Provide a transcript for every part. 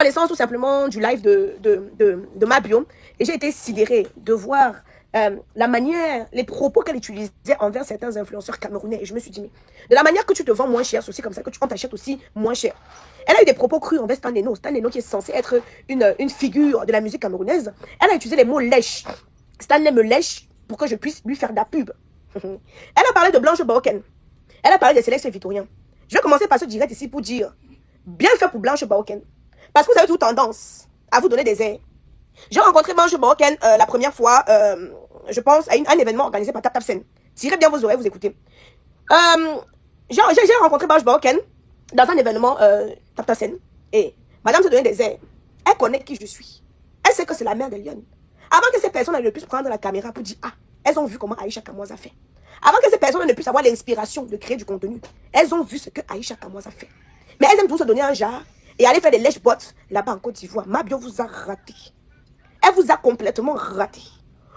connaissance tout simplement du live de Mabio et j'ai été sidérée de voir la manière, les propos qu'elle utilisait envers certains influenceurs camerounais. Et je me suis dit, mais de la manière que tu te vends moins cher, c'est aussi comme ça que on t'achète aussi moins cher. Elle a eu des propos crus envers Stan Leno. Stan Leno qui est censé être une figure de la musique camerounaise. Elle a utilisé les mots lèche. Stan me lèche pour que je puisse lui faire de la pub. Elle a parlé de Blanche Baoken. Elle a parlé de Céleste Vitorien. Je vais commencer par ce direct ici pour dire, bien fait pour Blanche Baoken. Parce que vous avez toute tendance à vous donner des airs. J'ai rencontré Blanche Baoken la première fois, je pense, à un événement organisé par Tap Tap Sen. Tirez bien vos oreilles, vous écoutez. J'ai rencontré Blanche Baoken dans un événement Tap Tap Sen. Et madame se donnait des airs. Elle connaît qui je suis. Elle sait que c'est la mère de Lyon. Avant que ces personnes ne puissent prendre la caméra pour dire, ah, elles ont vu comment Aïcha Kamoise a fait. Avant que ces personnes ne puissent avoir l'inspiration de créer du contenu, elles ont vu ce que Aïcha Kamoise a fait. Mais elles aiment tous se donner un genre et aller faire des lèche-bots là-bas en Côte d'Ivoire. Mabio vous a raté. Elle vous a complètement raté.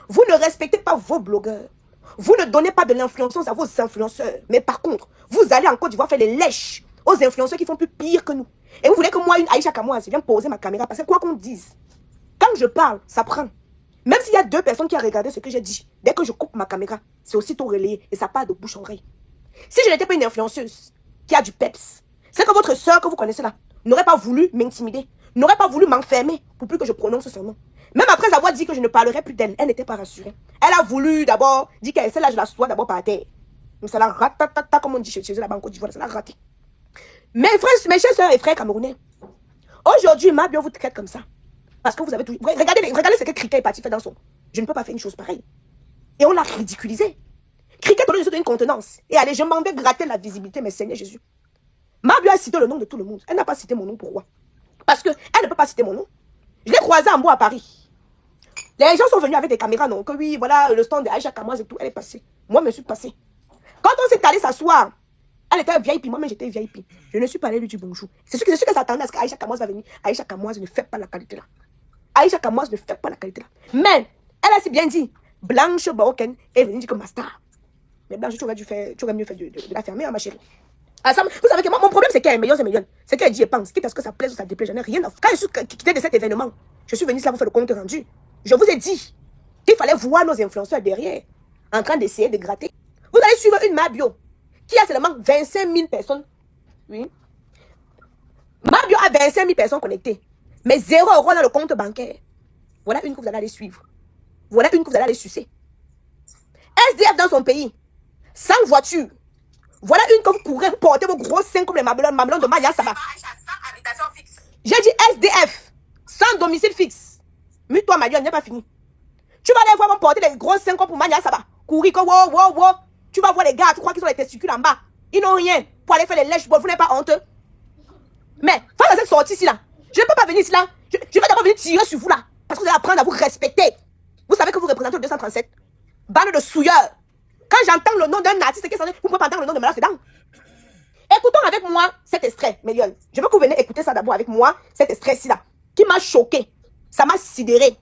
Vous ne respectez pas vos blogueurs. Vous ne donnez pas de l'influence à vos influenceurs. Mais par contre, vous allez en Côte d'Ivoire faire les lèches aux influenceurs qui font plus pire que nous. Et vous voulez que moi, une Aïcha Kamoise, vienne poser ma caméra. Parce que quoi qu'on dise, quand je parle, ça prend. Même s'il y a 2 personnes qui ont regardé ce que j'ai dit, dès que je coupe ma caméra, c'est aussitôt relayé et ça part de bouche en oreille. Si je n'étais pas une influenceuse qui a du peps, c'est que votre soeur que vous connaissez là n'aurait pas voulu m'intimider, n'aurait pas voulu m'enfermer pour plus que je prononce son nom. Même après avoir dit que je ne parlerai plus d'elle, elle n'était pas rassurée. Elle a voulu d'abord dire qu'elle, celle-là, je la sois d'abord par terre. Donc ça l'a ratatata, comme on dit chez eux là-bas en Côte d'Ivoire, ça l'a raté. Mes chers soeurs et frères camerounais, aujourd'hui, Mabio vous traite comme ça. Parce que vous avez tout... Regardez ce que Cricket est parti faire dans son... Je ne peux pas faire une chose pareille. Et on l'a ridiculisé. Cricket, au lieu de se donner une contenance. Et allez, je m'en vais gratter la visibilité, mais Seigneur Jésus. Mabio a cité le nom de tout le monde. Elle n'a pas cité mon nom, pourquoi? Parce qu'elle ne peut pas citer mon nom. Je l'ai croisée en bois à Paris. Les gens sont venus avec des caméras, non? Que oui, voilà, le stand de Aïcha Kamoise et tout, elle est passée. Moi, je me suis passée. Quand on s'est allé s'asseoir, elle était VIP, moi-même j'étais VIP. Je ne suis pas allée lui dire bonjour. C'est sûr que s'attendait à ce qu'Aïcha Kamoise va venir. Aïcha Kamoise ne fait pas la qualité là. Aïcha Kamoise ne fait pas la qualité là. Mais, elle a si bien dit, Blanche Baoken est venue dire que ma star. Mais Blanche, tu aurais mieux fait de la fermer, hein, ma chérie. Ah, ça, vous savez que moi, mon problème, c'est qu'elle est meilleure. C'est qu'elle dit et pense. Quitte à ce que ça plaise ou ça déplaise, j'en ai rien à faire. Quand je suis quitté de cet événement, je suis venue là vous faire le compte rendu. Je vous ai dit qu'il fallait voir nos influenceurs derrière, en train d'essayer de gratter. Vous allez suivre une Mabio qui a seulement 25 000 personnes. Oui. Mabio a 25 000 personnes connectées. Mais 0 € dans le compte bancaire. Voilà une que vous allez aller suivre. Voilà une que vous allez aller sucer. SDF dans son pays. Sans voiture. Voilà une que vous courez, vous portez vos gros seins comme les mamelons de Maya Saba. J'ai dit SDF. Sans domicile fixe. Mute-toi, Maya, n'est pas fini. Tu vas aller voir vont porter les gros seins comme pour Maya Saba. Courir comme wow. Tu vas voir les gars, tu crois qu'ils sont les testicules en bas. Ils n'ont rien pour aller faire les lèches. Vous n'êtes pas honteux. Mais, face à cette sortie-ci là, je ne peux pas venir ici là. Je vais d'abord venir tirer sur vous là. Parce que vous allez apprendre à vous respecter. Vous savez que vous représentez le 237. Bande de souilleurs. Quand j'entends le nom d'un artiste qui est censé, vous pouvez pas entendre le nom de Mala Sedan. Écoutons avec moi cet extrait, Mélion. Je veux que vous venez écouter ça d'abord avec moi, cet extrait-ci là. Qui m'a choqué. Ça m'a sidéré.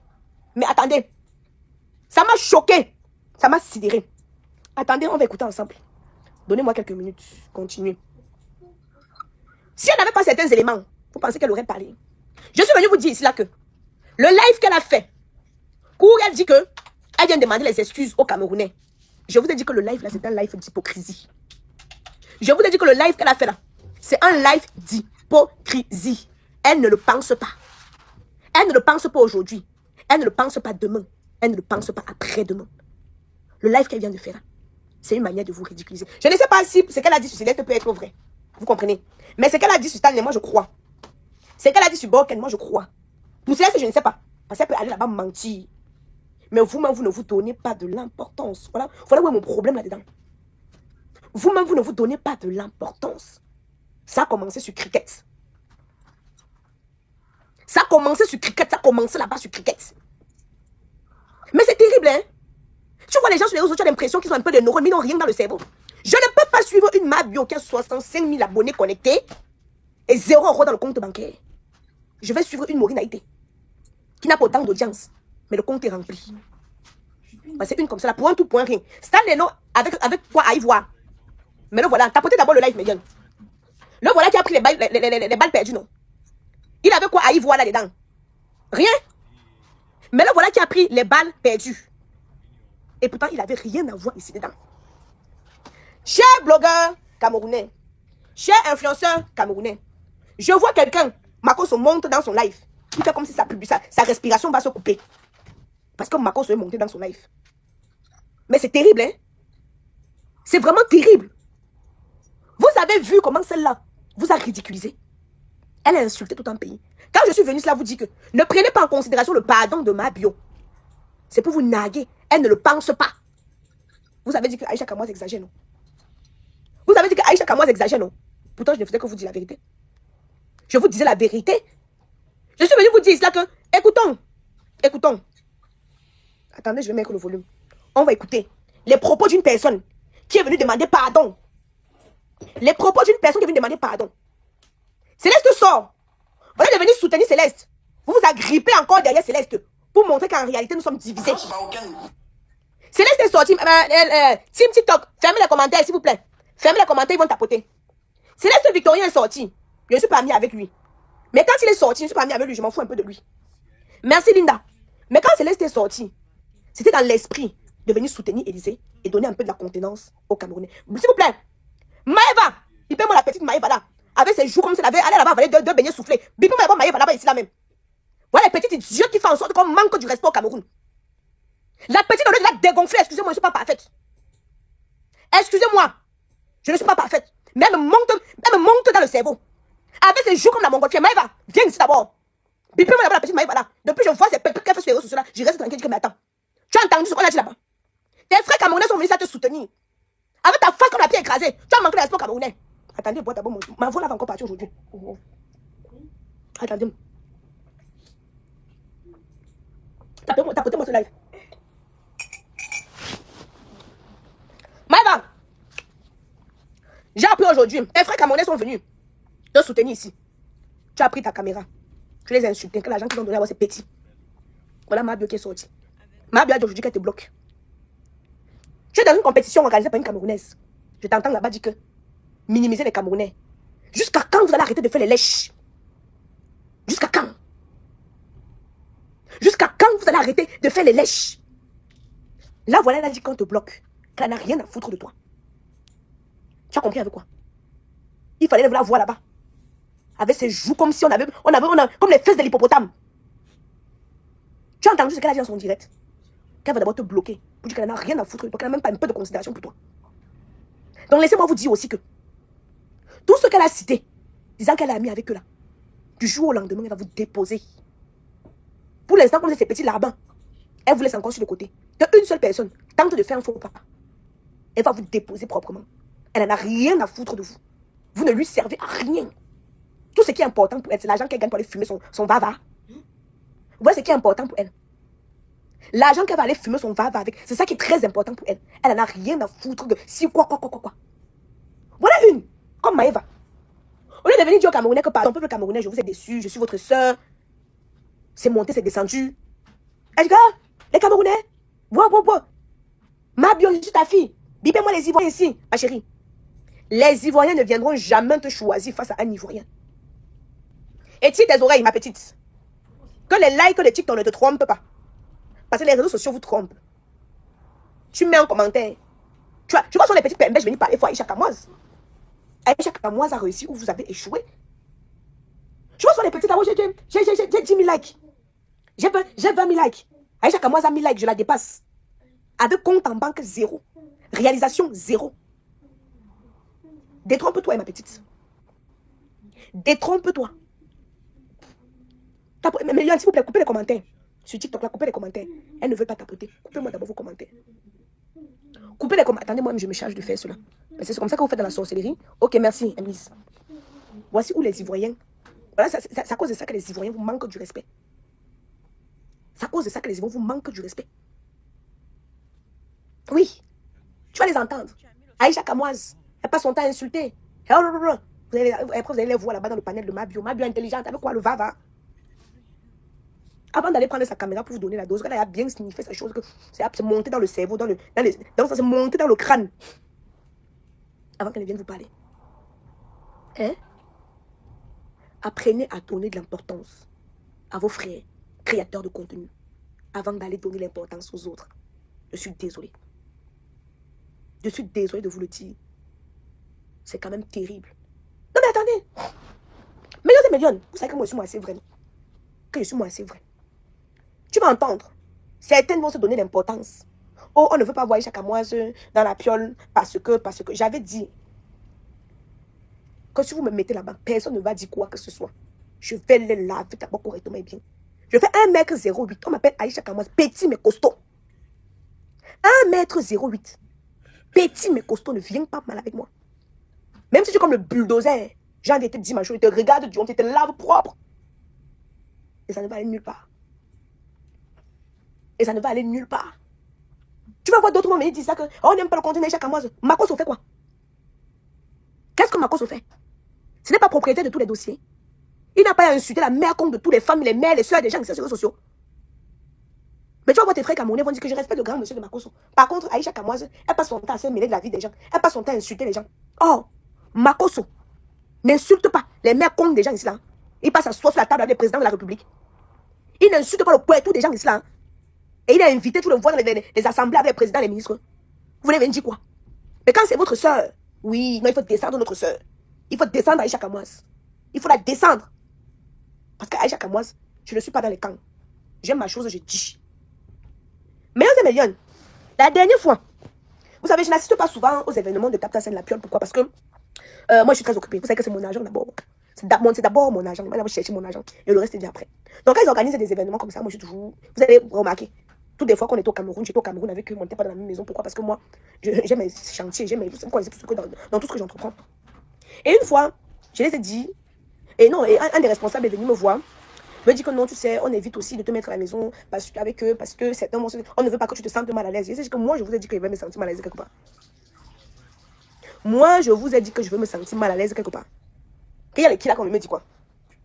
Mais attendez. Ça m'a choqué. Ça m'a sidéré. Attendez, on va écouter ensemble. Donnez-moi quelques minutes. Continuez. Si elle n'avait pas certains éléments, vous pensez qu'elle aurait parlé? Je suis venu vous dire ici là que le live qu'elle a fait, où elle dit que elle vient demander les excuses aux Camerounais. Je vous ai dit que le live là, c'est un live d'hypocrisie. Je vous ai dit que le live qu'elle a fait là, c'est un live d'hypocrisie. Elle ne le pense pas. Elle ne le pense pas aujourd'hui. Elle ne le pense pas demain. Elle ne le pense pas après-demain. Le live qu'elle vient de faire là, c'est une manière de vous ridiculiser. Je ne sais pas si ce qu'elle a dit sur Céleste peut être vrai. Vous comprenez? Mais ce qu'elle a dit sur Stan, moi je crois. Ce qu'elle a dit sur Baoken, moi je crois. Pour Céleste, je ne sais pas. Parce qu'elle peut aller là-bas mentir. Mais vous-même, vous ne vous donnez pas de l'importance. Voilà où est mon problème là-dedans. Vous-même, vous ne vous donnez pas de l'importance. Ça a commencé sur Cricket. Ça a commencé sur Cricket. Ça a commencé là-bas sur Cricket. Mais c'est terrible, hein? Tu vois les gens sur les réseaux, tu as l'impression qu'ils ont un peu de neurones, mais ils n'ont rien dans le cerveau. Je ne peux pas suivre une Mabio qui a 65 000 abonnés connectés et 0 € dans le compte bancaire. Je vais suivre une Maureen Haïté qui n'a pas autant d'audience, mais le compte est rempli. C'est une comme ça, là, pour un tout, pour un rien. Stan Leno, avec quoi à y voir? Mais le voilà, tapotez d'abord le live, Megan. Le voilà qui a pris les balles perdues, non? Il avait quoi à y voir là-dedans? Rien. Mais le voilà qui a pris les balles perdues. Et pourtant, il n'avait rien à voir ici dedans. Cher blogueur camerounais, cher influenceur camerounais, je vois quelqu'un, Mako se monte dans son live. Il fait comme si sa respiration va se couper. Parce que Mako se est monté dans son live. Mais c'est terrible, hein? C'est vraiment terrible. Vous avez vu comment celle-là vous a ridiculisé. Elle a insulté tout un pays. Quand je suis venue, cela vous dit que ne prenez pas en considération le pardon de ma bio. C'est pour vous narguer. Elle ne le pense pas. Vous avez dit que Aïcha Kamoise exagère, non? Vous avez dit que Aïcha Kamoise exagère, non? Pourtant, je ne faisais que vous dire la vérité. Je vous disais la vérité. Je suis venue vous dire cela que, écoutons. Attendez, je vais mettre le volume. On va écouter les propos d'une personne qui est venue demander pardon. Les propos d'une personne qui est venue demander pardon. Céleste sort. Au lieu de venir soutenir Céleste, vous vous agrippez encore derrière Céleste pour montrer qu'en réalité, nous sommes divisés. Céleste est sortie. Team TikTok, fermez les commentaires, s'il vous plaît. Fermez les commentaires, ils vont tapoter. Céleste Victorien est sorti. Je ne suis pas amie avec lui. Mais quand il est sorti, je ne suis pas amie avec lui, je m'en fous un peu de lui. Merci Linda. Mais quand Céleste est sorti, c'était dans l'esprit de venir soutenir Élysée et donner un peu de la contenance aux Camerounais. S'il vous plaît, Maëva, bipez-moi la petite Maëva là, avec ses joues comme si elle allait là-bas avaler deux beignets soufflés. Bipez-moi Maëva là-bas, ici là même. Voilà les petites idiotes qui font en sorte qu'on manque du respect au Cameroun. La petite on l'a dégonflée, excusez-moi, je ne suis pas parfaite. Excusez-moi, je ne suis pas parfaite. Mais elle me monte dans le cerveau. Avec ses joues comme la montgolfière. Maëva, viens ici d'abord. Bipez-moi là-bas la petite Maëva là. Depuis que je vois ces pépés qu'elle fait sur les réseaux sociaux là, je reste tranquille, je dis que mais attends. Tu as entendu ce qu'on a dit là-bas? Tes frères camerounais sont venus à te soutenir. Avec ta face comme la pied écrasée. Tu as manqué de respect camerounais. Attendez, bois d'abord, ma voix là va encore partir aujourd'hui. Attendez. Tapotez-moi ce live. Maëva, j'ai appris aujourd'hui. Tes frères camerounais sont venus te soutenir ici. Tu as pris ta caméra. Tu les as insultés. Que l'argent qu'ils ont donné à c'est petit. Voilà ma bio qui est sortie. Ma bio a dit aujourd'hui qu'elle te bloque. Tu es dans une compétition organisée par une Camerounaise. Je t'entends là-bas dire que minimiser les Camerounais. Jusqu'à quand vous allez arrêter de faire les lèches? Jusqu'à quand? Jusqu'à quand vous allez arrêter de faire les lèches? Là, voilà, elle a dit qu'on te bloque. Qu'elle n'a rien à foutre de toi. Tu as compris avec quoi? Il fallait la voir là-bas. Avec ses joues comme si on avait comme les fesses de l'hippopotame. Tu as entendu ce qu'elle a dit dans son direct? Qu'elle va d'abord te bloquer. Pour dire qu'elle n'a rien à foutre de toi. Qu'elle n'a même pas un peu de considération pour toi. Donc laissez-moi vous dire aussi que tout ce qu'elle a cité, disant qu'elle a mis avec eux là, du jour au lendemain, elle va vous déposer. Pour l'instant, comme c'est ces petits larbins, elle vous laisse encore sur le côté. Une seule personne tente de faire un faux pas. Elle va vous déposer proprement. Elle n'en a rien à foutre de vous. Vous ne lui servez à rien. Tout ce qui est important pour elle, c'est l'argent qu'elle gagne pour aller fumer son vava. Voilà ce qui est important pour elle. L'argent qu'elle va aller fumer son vava avec, c'est ça qui est très important pour elle. Elle n'en a rien à foutre de si quoi. Voilà une, comme Maëva. Au lieu de venir dire aux Camerounais que par ton peuple camerounais, je vous ai déçu, je suis votre soeur. C'est monté, c'est descendu. Elle dit, ah, les Camerounais, bois. Ma bio, je suis ta fille. Bipez-moi les Ivoiriens ici, ma chérie. Les Ivoiriens ne viendront jamais te choisir face à un Ivoirien. Et tire tes oreilles, ma petite. Que les likes, les TikTok ne te trompent pas. Parce que les réseaux sociaux vous trompent. Tu mets un commentaire. Tu vois, je vois sur les petites pembèches venir parler pour Aïcha Kamoise. Aïcha Kamoise a réussi où vous avez échoué. Je vois sur les petites là-bas, j'ai 10 000 likes. J'ai 20 000 likes. Aïcha Kamoise a 1000 likes, je la dépasse. Avec compte en banque 0. Réalisation 0. Détrompe-toi, ma petite. Détrompe-toi. Mais Yann, s'il vous plaît, coupez les commentaires. Sur TikTok, là, coupez les commentaires. Elle ne veut pas tapoter. Coupez-moi d'abord vos commentaires. Coupez les commentaires. Attendez, moi, je me charge de faire cela. C'est comme ça que vous faites dans la sorcellerie. Ok, merci, Emise. Voici où les Ivoiriens. Voilà, c'est à cause de ça que les Ivoiriens vous manquent du respect. C'est à cause de ça que les Ivoiriens vous manquent du respect. Oui. Tu vas les entendre. Aïcha Kamoise, elle passe son temps à insulter. Vous allez les voir là-bas dans le panel de Mabio. Mabio intelligente, avec quoi le va. Avant d'aller prendre sa caméra pour vous donner la dose, elle a bien signifié cette chose que c'est monté dans le cerveau, c'est monté dans le crâne. Avant qu'elle vienne vous parler. Hein? Apprenez à donner de l'importance à vos frères, créateurs de contenu, avant d'aller donner l'importance aux autres. Je suis désolée. Je suis désolée de vous le dire. C'est quand même terrible. Non mais attendez. Millions et millions. Vous savez que moi je suis moi assez vrai. Que je suis moi assez vrai. Tu vas entendre. Certaines vont se donner l'importance. Oh, on ne veut pas voir chaque Amoise dans la piole parce que j'avais dit que si vous me mettez là-bas, personne ne va dire quoi que ce soit. Je vais les laver d'abord correctement et bien. Je fais 1m08. On m'appelle Aïcha Kamoise. Petit mais costaud. 1m08. Petit mais costaud. Ne viens pas mal avec moi. Même si tu es comme le bulldozer. J'ai envie de te dire ma chose. Je te regarde du haut. Tu te laves propre. Et ça ne va aller nulle part. Et ça ne va aller nulle part. Tu vas voir d'autres moments venir dire ça que on n'aime pas le contenu d'Aïcha Kamoise. Makosso fait quoi? Qu'est-ce que Makosso fait? Ce n'est pas propriétaire de tous les dossiers. Il n'a pas insulté la mère compte de toutes les femmes, les mères, les soeurs des gens qui sont sur les réseaux sociaux. Mais tu vas voir tes frères camerounais vont dire que je respecte le grand monsieur de Makosso. Par contre, Aïcha Kamoise, elle passe son temps à se mêler de la vie des gens. Elle passe son temps à insulter les gens. Oh, Makosso n'insulte pas les mères comptes des gens ici là. Il passe à soi sur la table avec le président de la République. Il n'insulte pas le poitou des gens ici là. Et il a invité tout le monde dans les assemblées avec le président et les ministres. Vous voulez venir dire quoi? Mais quand c'est votre soeur, oui, non, il faut descendre notre soeur. Il faut descendre Aïcha Kamoise. Il faut la descendre. Parce qu'Aïcha Kamoise, je ne suis pas dans les camps. J'aime ma chose, je dis. Mesdames et messieurs, la dernière fois, vous savez, je n'assiste pas souvent aux événements de Tapta Scène La Piole. Pourquoi? Parce que moi, je suis très occupée. Vous savez que c'est mon argent d'abord. C'est d'abord mon argent. Moi, je cherche mon argent. Et le reste, c'est après. Donc, quand ils organisent des événements comme ça, moi, je suis toujours... Vous avez remarqué, toutes les fois qu'on est au Cameroun, j'étais au Cameroun avec eux, on n'était pas dans la même maison. Pourquoi? Parce que moi, j'aime mes chantiers, j'aime mes... Vous connaissez tout ce que dans tout ce que j'entreprends. Et une fois, je les ai dit... Et non, et un des responsables est venu me voir. Me dit que non, tu sais, on évite aussi de te mettre à la maison avec eux, parce que certains, on ne veut pas que tu te sentes mal à l'aise. Et c'est que moi, je vous ai dit que je vais me sentir mal à l'aise quelque part. Moi, je vous ai dit que je veux me sentir mal à l'aise quelque part. Qu'il y a les qui là, qu'on me dit quoi?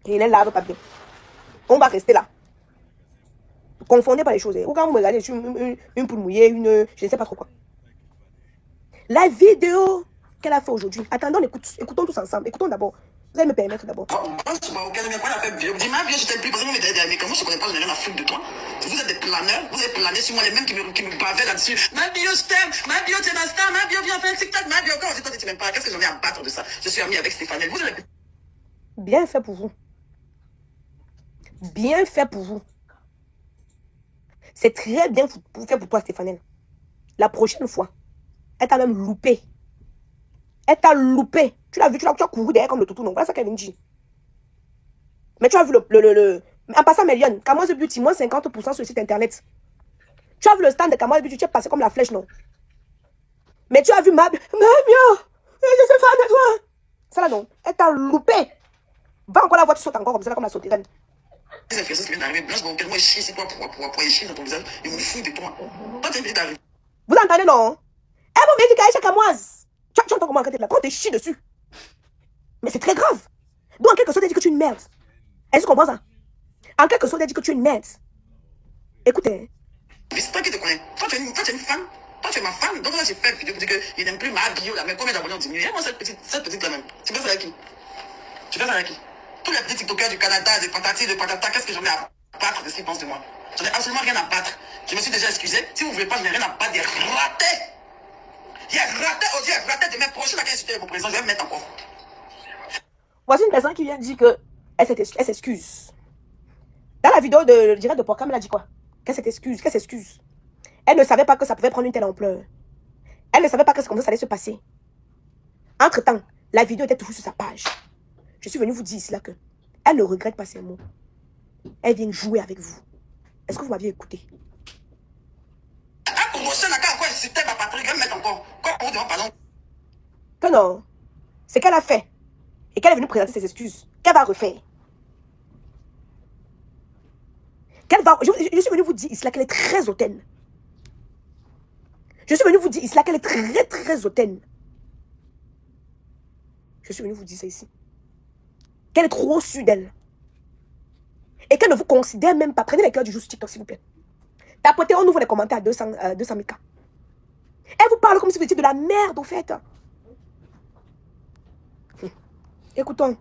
Et il est là, pas bien. On va rester là. Ne confondez pas les choses. Ou quand vous me regardez, je suis une poule mouillée, je ne sais pas trop quoi. La vidéo qu'elle a fait aujourd'hui, attendons, écoutons tous ensemble. Écoutons d'abord. Vous allez me permettre d'abord. Dis-moi bien, je t'ai plus parce que vous m'avez dit, mais comment je ne connais pas, je n'ai rien à foutre de toi. Vous êtes des planeurs, vous avez plané sur moi, les mêmes qui me bavaient là-dessus. Ma bio, je t'aime, ma bio, tu es ma star, ma bio, viens faire un TikTok, ma bio, quand on dit toi, tu m'aimes pas, qu'est-ce que j'en ai à battre de ça? Je suis amie avec Stéphane, vous êtes... Bien fait pour vous. Bien fait pour vous. C'est très bien fait pour toi, Stéphane. La prochaine fois, elle t'a même loupé. Elle t'a loupé. Tu l'as vu, tu as couru derrière comme le toutou. Non, voilà ça qu'elle vient de dire. Mais tu as vu en passant, Méliane, Kamoise Beauty, moins 50% sur le site internet. Tu as vu le stand de Kamoise Beauty, tu es passé comme la flèche, non? Mais tu as vu ma... Bien, je suis fan de toi. Ça là, non. Elle t'a loupé. Va encore la voir, tu sautes encore comme ça, comme la sauterelle. Les influenceurs qui viennent d'arriver, Blanche Bonquel, moi, je chie, c'est toi, pour chier dans ton visage, ils m'ont foutu de toi. Toi, tu es venu d'arriver. Vous entendez, non? Elle va me dire qu'Aïcha Kamoise. Tu entends comment arrêter là? Quand tu chies dessus. Mais c'est très grave. Donc, en quelque sorte, elle dit que tu es une merde. Est-ce que tu comprends ça? En quelque sorte, elle dit que tu es une merde. Écoutez. C'est toi qui te connais. Toi, tu es une fan. Toi, tu es ma fan. Donc là, j'ai fait une vidéo pour dire qu'il n'aime plus ma bio là. Mais combien d'abonnés ont diminué? Moi, cette petite là même. Tu fais ça avec qui? Tu fais ça avec qui? Tous les petits TikTokers du Canada, des patatis, de patata, qu'est-ce que j'en ai à battre de ce qu'ils pensent de moi? J'en ai absolument rien à battre. Je me suis déjà excusé. Si vous ne voulez pas, je n'ai rien à battre. Il est raté. Il est raté. Oh Dieu, il est raté de mes prochains à qui insulter vos présents. Je vais me mettre encore. Voici une personne qui vient dire qu'elle s'excuse. Dans la vidéo de direct de Porcam, elle a dit quoi? Qu'elle s'excuse. Elle ne savait pas que ça pouvait prendre une telle ampleur. Elle ne savait pas que c'est comme ça allait se passer. Entre-temps, la vidéo était toujours sur sa page. Je suis venue vous dire ici là que elle ne regrette pas ses mots. Elle vient jouer avec vous. Est-ce que vous m'aviez écouté? Que non. C'est qu'elle a fait. Et qu'elle est venue présenter ses excuses. Qu'elle va refaire. Je suis venue vous dire ici là qu'elle est très hautaine. Je suis venue vous dire ici là qu'elle est très très hautaine. Je suis venue vous dire ça ici. Qu'elle est trop sûre d'elle. Et qu'elle ne vous considère même pas. Prenez les cœurs du jour sur TikTok, s'il vous plaît. Tapotez, on ouvre les commentaires à 200 000 cas. Elle vous parle comme si vous étiez de la merde, au fait. Écoutons.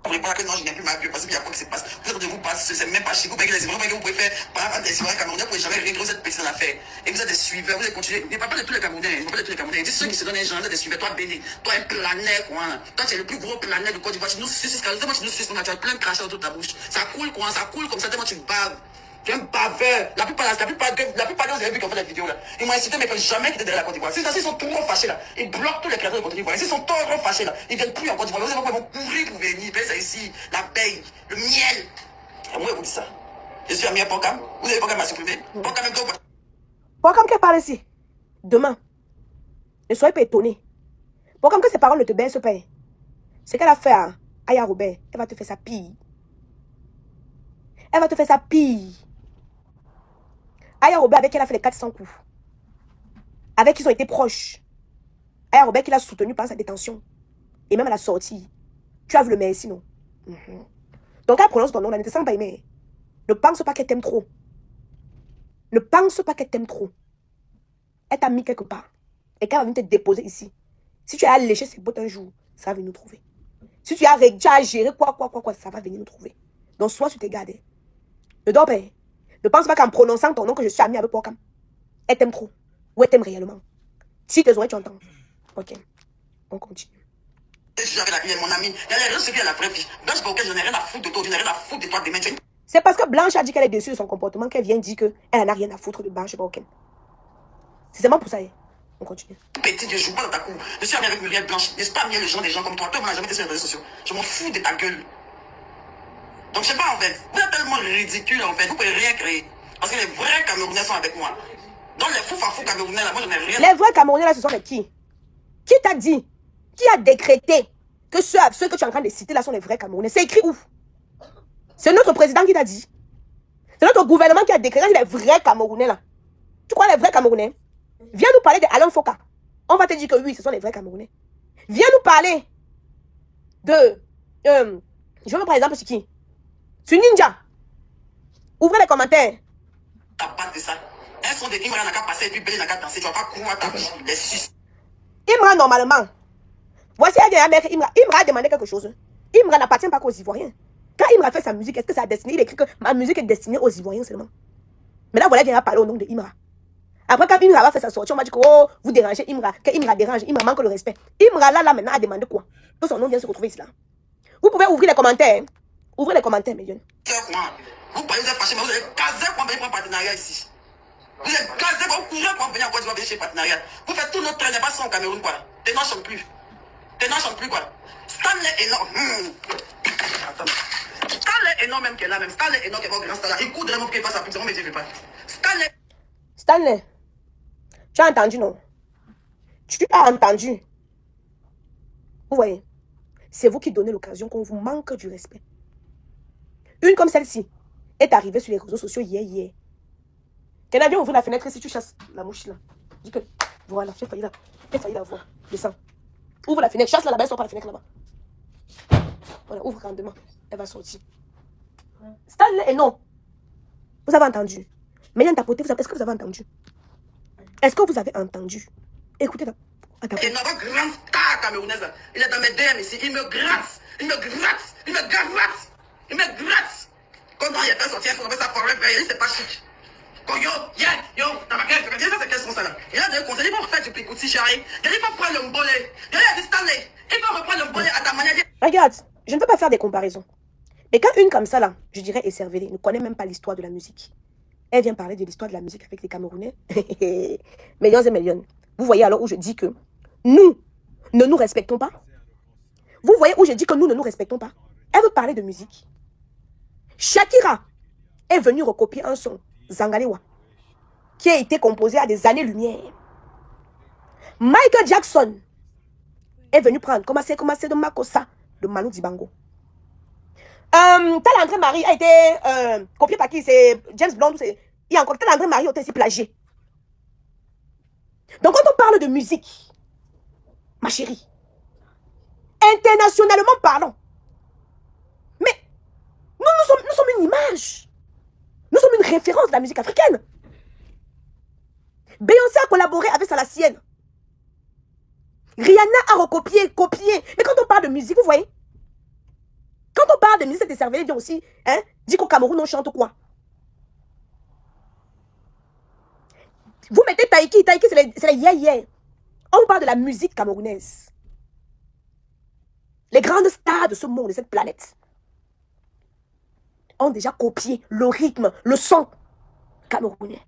Vous répondez que non, je n'ai plus ma bio parce qu'il y a quoi qui se passe. Peut-être que vous passez, c'est même pas chez vous, mais les Ivoiriens que vous pouvez faire par rapport à des Ivoiriens camerounais, vous ne pouvez jamais rien, vous êtes petit dans l'affaire. Et vous êtes des suiveurs, vous êtes continués. Ne parle pas de tous les Camerounais, ne parle pas de tous les Camerounais. Dis ceux qui se donnent un genre, vous êtes des suiveurs. Toi, Béni, toi, un planet, quoi. Toi, tu es le plus gros planet de Côte d'Ivoire. Tu nous suces, tellement tu nous suces, tu as plein de crachats autour de ta bouche. Ça coule, quoi, ça coule comme ça, tellement tu baves. Tu es un baveur. La plupart de vous avez vu qu'on fait la vidéo là. Ils m'ont incité, mais ils ne peuvent jamais quitter derrière la Côte d'Ivoire. S'ils sont trop fâchés là, ils bloquent tous les créateurs de Côte d'Ivoire. S'ils sont trop fâchés là, ils ne viennent plus en Côte d'Ivoire. Vous savez pourquoi ils vont courir pour venir. Ben, ça ici, l'abeille, le miel. Et moi, je vous dis ça. Je suis ami à Pocam. Vous avez Pocam à supprimer. Pocam même toi. Pocam qui parle ici. Demain. Ne soyez pas étonnés. Pocam que ses paroles ne te baissent pas. Ce qu'elle a fait à Aya Robert, elle va te faire sa pille. Elle va te faire sa pille. Aya Robert, avec qui elle a fait les 400 coups. Avec qui ils ont été proches. Aya Robert qui l'a soutenu par sa détention. Et même à la sortie. Tu as vu le merci, non? Donc elle prononce ton nom, là, ne te sens pas aimé. Ne pense pas qu'elle t'aime trop. Ne pense pas qu'elle t'aime trop. Elle t'a mis quelque part. Et qu'elle va venir te déposer ici. Si tu as léché ses bottes un jour, ça va venir nous trouver. Si tu as géré quoi, ça va venir nous trouver. Donc sois sur tes gardes. Ne dors pas. Ne pense pas qu'en prononçant ton nom que je suis amie avec Pocam. Elle t'aime trop. Ou elle t'aime réellement. Si tes oreilles tu entends. Ok. On continue. Je suis avec la fille, mon ami. Il y a les gens qui ont la vraie vie. Blanche Bocquet, je n'ai rien à foutre de toi. Je n'ai rien à foutre de toi demain. C'est parce que Blanche a dit qu'elle est déçue de son comportement qu'elle vient dire qu'elle n'en a rien à foutre de Blanche Bocquet. C'est seulement pour ça. On continue. Petit, je joue pas dans ta cour. Je suis amie avec Muriel Blanche. N'est-ce pas mieux les gens, des gens comme toi? Toi, on n'a jamais été sur les réseaux sociaux. Je m'en fous de ta gueule. Donc, je sais pas, en fait. Vous êtes tellement ridicule, en fait. Vous pouvez rien créer. Parce que les vrais Camerounais sont avec moi. Donc, les fous Camerounais, là, moi, je n'ai rien. Les vrais Camerounais, là, ce sont les qui? Qui t'a dit? Qui a décrété que ceux que tu es en train de citer, là, sont les vrais Camerounais? C'est écrit où? C'est notre président qui t'a dit. C'est notre gouvernement qui a décrété les vrais Camerounais, là. Tu crois les vrais Camerounais? Viens nous parler de Alain Foka. On va te dire que oui, ce sont les vrais Camerounais. Viens nous parler de... je vais me prendre exemple sur qui? Sur Ninja. Ouvrez les commentaires. T'as pas de ça. Un son de Imra n'a qu'à passer et puis Bélé n'a qu'à danser. Tu vas pas courir à ta vie. Les suces. Imra, normalement. Voici un mec. Imra a demandé quelque chose. Imra n'appartient pas qu'aux Ivoiriens. Quand Imra fait sa musique, est-ce que ça a destiné? Il écrit que ma musique est destinée aux Ivoiriens seulement. Mais là, voilà, il vient parler au nom de Imra. Après, quand Imra va faire sa sortie, on m'a dit que oh, vous dérangez Imra, que Imra dérange, Imra manque le respect. Imra, là, maintenant, a demandé quoi? Que son nom vient se retrouver ici, là. Vous pouvez ouvrir les commentaires. Hein? Ouvrez les commentaires, mes jeunes. Vous parlez, vous êtes fâchés, mais vous avez casé pour venir prendre partenariat ici. Vous êtes casé, vous courez pour venir en Côte d'Ivoire, venir chez partenariat. Vous faites tout notre train, n'est pas ça au Cameroun, quoi. Tes noms chantent plus. Tes noms chantent plus, quoi. Stanley énorme. Attends. Stanley énorme, même qui est là, même. Stanley énorme qui est votre grand star là. Il coudrait mon pied, pas sa pute, mais je ne veux pas. Stanley. Tu as entendu, non? Tu as entendu. Vous voyez, c'est vous qui donnez l'occasion qu'on vous manque du respect. Une comme celle-ci est arrivée sur les réseaux sociaux hier. Quelqu'un vient ouvrir la fenêtre si tu chasses la mouche là. Dis que, voilà, j'ai failli la voir. Descends. Ouvre la fenêtre, chasse-la là-bas, elle sort par la fenêtre là-bas. Voilà, ouvre grandement. Elle va sortir. Stanley et non. Vous avez entendu? Mais il y a un tapoté, est-ce que vous avez entendu? Est-ce que vous avez entendu? Écoutez, et notre grand star camerounaise, il est dans mes DM ici, il me gratte, Comment il a fait sortir, il faut ça forever, c'est pas chic. Yo, t'as ma gueule, ça c'est quel son ça là? Il a des conseils, il faut faire du picouti, chérie. Il faut prendre le mbolé. Il a dit Stanley, il faut reprendre le mbolé à ta manière. Regarde, je ne peux pas faire des comparaisons. Mais quand une comme ça là, je dirais Esservelé, ne connaît même pas l'histoire de la musique. Elle vient parler de l'histoire de la musique avec les Camerounais. Millions et millions. Vous voyez alors où je dis que nous ne nous respectons pas. Vous voyez où je dis que nous ne nous respectons pas. Elle veut parler de musique. Shakira est venue recopier un son, Zangalewa, qui a été composé à des années-lumière. Michael Jackson est venu prendre, commencer de Makossa, de Manu Dibango. Tel André Marie a été copié par qui? C'est James Blunt. Il y a encore tel André Marie a été aussi plagié. Donc quand on parle de musique, ma chérie, internationalement parlant, mais nous sommes une image. Nous sommes une référence de la musique africaine. Beyoncé a collaboré avec Salacienne. Rihanna a recopié, copié. Mais quand on parle de musique, vous voyez, Quand on parle de musique de cervelet, dit aussi, hein, dit qu'au Cameroun, on chante quoi? Vous mettez Taïki, Taïki, c'est les yé-yé. On parle de la musique camerounaise. Les grandes stars de ce monde, de cette planète, ont déjà copié le rythme, le son camerounais.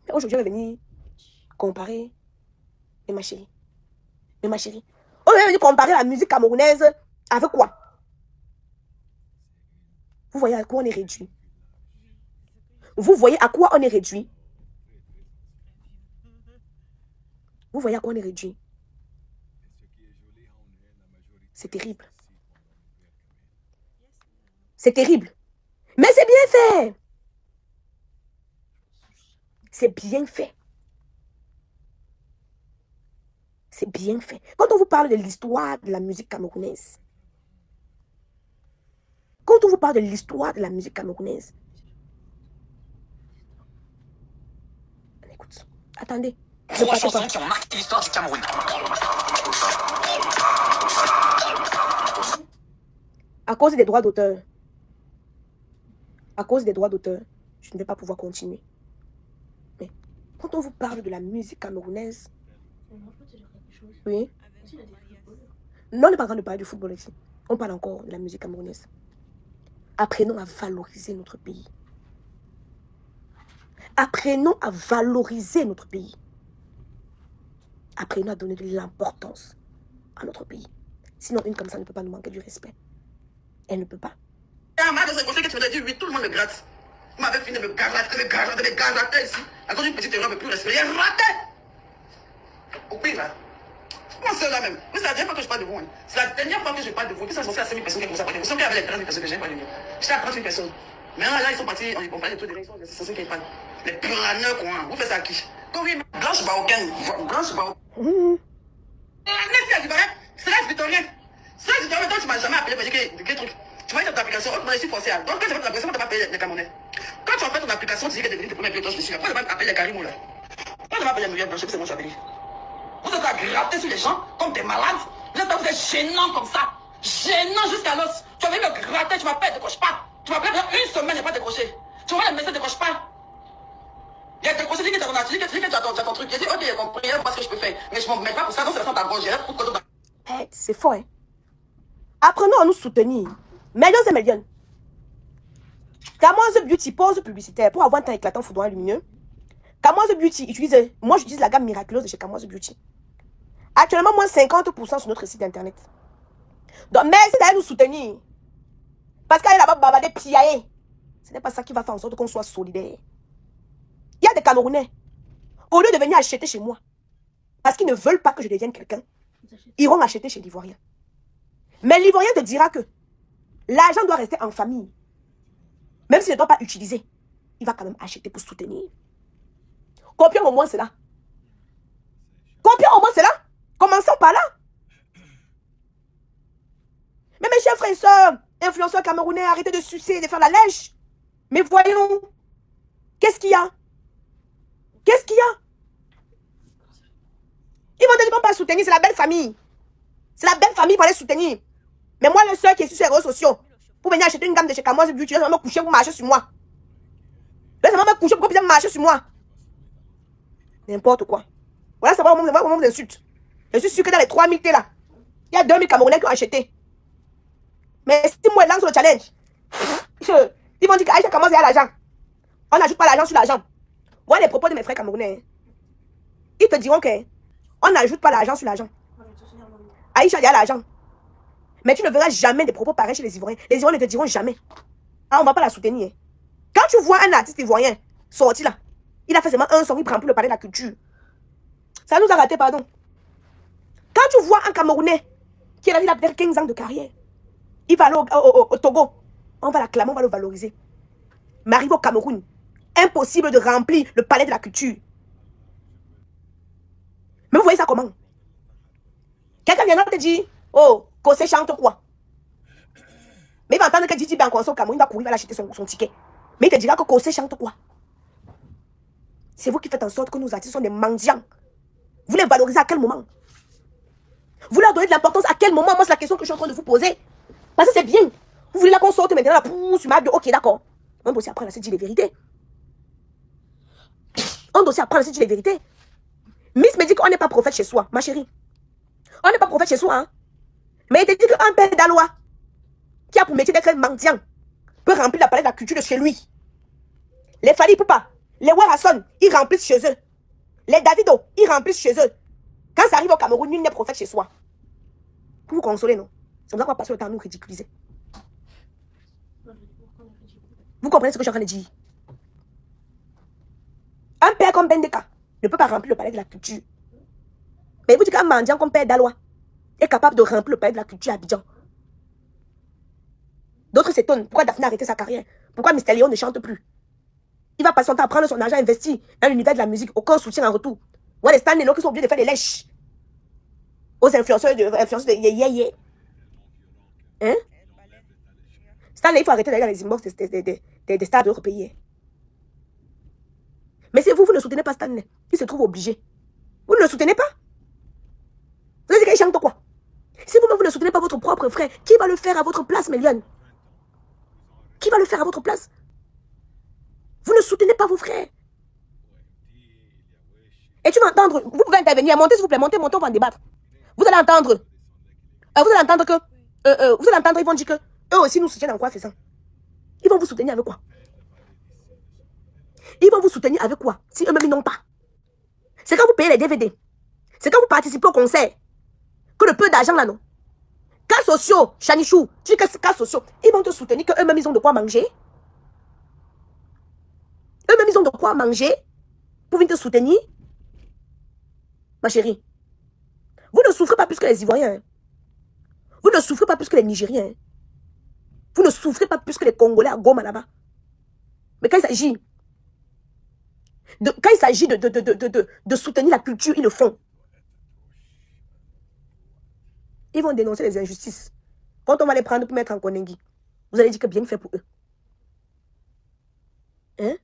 Aujourd'hui, je vais venir comparer. Mais ma chérie, on va venir comparer la musique camerounaise avec quoi? Vous voyez à quoi on est réduit? Vous voyez à quoi on est réduit? Vous voyez à quoi on est réduit? C'est terrible. C'est terrible. Mais c'est bien fait. C'est bien fait. C'est bien fait. Quand on vous parle de l'histoire de la musique camerounaise, écoute, attendez. Trois chansons qui ont marqué l'histoire du Cameroun. À cause des droits d'auteur, je ne vais pas pouvoir continuer. Mais quand on vous parle de la musique camerounaise, oui. Non, on n'est pas en train de parler du football ici. On parle encore de la musique camerounaise. Apprenons à valoriser notre pays. Apprenons à valoriser notre pays. Apprenons à donner de l'importance à notre pays. Sinon, une comme ça ne peut pas nous manquer du respect. Elle ne peut pas. Dans ce conseil que tu m'as dit, oui, tout le monde me gratte. Vous m'avez fini de me garater ici. À cause d'une petite erreur, mais plus respect. Il est raté. Au pire, là. Moi, c'est là même. Mais c'est la dernière fois que je parle de vous. Hein. C'est la dernière fois que je parle de vous. Puis ça, je pensais à 5 000 personnes qui ont parlé. Vous savez qu'il y avait les 30 000 personnes que j'ai parlé de vous. J'étais à 30 000 personnes. Mais là, ils sont partis, on parlait de tout direction. C'est ça qui parlent. Les planeurs, quoi. Vous faites ça à qui? Blanche marocaine. Blanche marocaine. C'est la victorien. C'est la victorien. Toi, tu m'as jamais appelé pour dire quel truc. Tu m'as dit ton application, je suis forcé à. Donc, quand tu as fait ton application, tu m'as appelé les Camerounais. Quand tu as fait ton application, tu dis que tu es devenu tes premiers pilotes, je suis là. Pourquoi tu m'as appelé les Karimou là? Pourquoi tu m'as appelé les Muriel Blanche, c'est moi, je suis appelé. Vous êtes à gratter sur les gens comme des malades. Vous êtes gênants comme ça. Gênants jusqu'à l'os. Tu as venu me gratter, tu m'appelles, décroche pas. Tu m'appelles une semaine, je n'ai pas décroché. Tu vois, le message ne décroche pas. Il a décroché, dis que tu as ton truc. J'ai dit, ok, j'ai compris, je vois ce que je peux faire. Mais je ne m'en mets pas pour ça, donc c'est la ta gorge. C'est fort, hein. Apprenons à nous soutenir. Millions et millions. Camoise Beauty pose publicitaire pour avoir un teint éclatant, foudroyant, lumineux. Camoise Beauty utilise, moi j'utilise la gamme miraculeuse de chez Camoise Beauty. Actuellement, moins 50% sur notre site internet. Donc, merci d'aller nous soutenir. Parce qu'elle est là-bas, babadé, piaillé. Ce n'est pas ça qui va faire en sorte qu'on soit solidaire. Il y a des Camerounais, au lieu de venir acheter chez moi, parce qu'ils ne veulent pas que je devienne quelqu'un, ils iront acheter chez l'Ivoirien. Mais l'Ivoirien te dira que l'argent doit rester en famille. Même s'il ne doit pas utiliser, il va quand même acheter pour soutenir. Copions au moins cela. Copions au moins cela. Commençons par là. Mais mes chers frères et sœurs, influenceurs camerounais, arrêtez de sucer, de faire la lèche. Mais voyons, qu'est-ce qu'il y a? Qu'est-ce qu'il y a? Ils vont te dire pas soutenir, c'est la belle famille. C'est la belle famille pour aller soutenir. Mais moi, le seul qui est sur ces réseaux sociaux, pour venir acheter une gamme de chez Camoise Beauty, laisse-moi me coucher pour marcher sur moi. Laisse-moi me coucher pour marcher sur moi. N'importe quoi. Voilà, ça va au moment des insultes. Je suis sûr que dans les 3000 T là, il y a 2000 Camerounais qui ont acheté. Mais si moi je lance le challenge, ils vont dire qu'Aïcha commence à l'argent. On n'ajoute pas l'argent sur l'argent. Voilà les propos de mes frères camerounais. Ils te diront qu'on n'ajoute pas l'argent sur l'argent. Aïcha, il y a l'argent. Mais tu ne verras jamais des propos pareils chez les Ivoiriens. Les Ivoiriens ne te diront jamais. Ah, on ne va pas la soutenir. Quand tu vois un artiste ivoirien sorti là, il a fait seulement un son, il prend pour le parler de la culture. Ça nous a raté, pardon. Quand tu vois un Camerounais qui a peut-être 15 ans de carrière, il va aller au Togo, on va l'acclamer, on va le valoriser. Mais arrive au Cameroun, impossible de remplir le palais de la culture. Mais vous voyez ça comment? Quelqu'un viendra te dire, oh, Kosé chante quoi? Mais il va entendre que Didi Bankonso au Cameroun, il va courir, il va l'acheter son ticket. Mais il te dira que Kosé chante quoi? C'est vous qui faites en sorte que nos artistes sont des mendiants. Vous les valorisez à quel moment? Vous leur donnez de l'importance à quel moment? Moi, c'est la question que je suis en train de vous poser. Parce que c'est bien. Vous voulez là qu'on sorte maintenant, là, sur ma bio. Ok, d'accord. On doit aussi apprendre à se dire les vérités. On doit aussi apprendre à se dire les vérités. Miss me dit qu'on n'est pas prophète chez soi, ma chérie. On n'est pas prophète chez soi, hein. Mais il te dit qu'un père d'Alois, qui a pour métier d'être mendiant, peut remplir la palette de la culture de chez lui. Les Fali Poupa, les Warasson, ils remplissent chez eux. Les Davido, ils remplissent chez eux. Quand ça arrive au Cameroun, nul n'est prophète chez soi. Pour vous consoler, non? C'est comme ça qu'on va passer le temps à nous ridiculiser. Vous comprenez ce que je suis en train de dire? Un père comme Bendeka ne peut pas remplir le palais de la culture. Mais vous dites qu'un mendiant comme père d'Alois est capable de remplir le palais de la culture à Abidjan. D'autres s'étonnent. Pourquoi Daphné a arrêté sa carrière? Pourquoi Mr. Léon ne chante plus? Il va passer son temps à prendre son argent investi dans l'univers de la musique. Aucun soutien en retour. Ouais, les Stanley qui sont obligés de faire des lèches aux influenceurs de yeah. Hein? Stanley, il faut arrêter d'aller dans les inbox des stars d'autres pays. Mais si vous ne soutenez pas Stanley, il se trouve obligé. Vous ne le soutenez pas? Vous avez dit qu'il chante quoi? Si vous-même vous ne soutenez pas votre propre frère, qui va le faire à votre place, Méliane? Qui va le faire à votre place? Vous ne soutenez pas vos frères. Et tu vas entendre, vous pouvez intervenir, montez s'il vous plaît, montez, on va en débattre. Vous allez entendre que, ils vont dire que, eux aussi nous soutiennent en quoi, c'est ça? Ils vont vous soutenir avec quoi? Ils vont vous soutenir avec quoi? Si eux-mêmes ils n'ont pas. C'est quand vous payez les DVD. C'est quand vous participez au concert. Que le peu d'argent là, non? Cas sociaux, Chanichou, tu dis que c'est cas sociaux. Ils vont te soutenir que eux-mêmes ils ont de quoi manger. Eux-mêmes ils ont de quoi manger pour venir te soutenir. Ma chérie, vous ne souffrez pas plus que les Ivoiriens. Hein. Vous ne souffrez pas plus que les Nigériens. Hein. Vous ne souffrez pas plus que les Congolais à Goma là-bas. Mais quand il s'agit de soutenir la culture, ils le font. Ils vont dénoncer les injustices. Quand on va les prendre pour mettre en Konengi, vous allez dire que bien fait pour eux. Hein?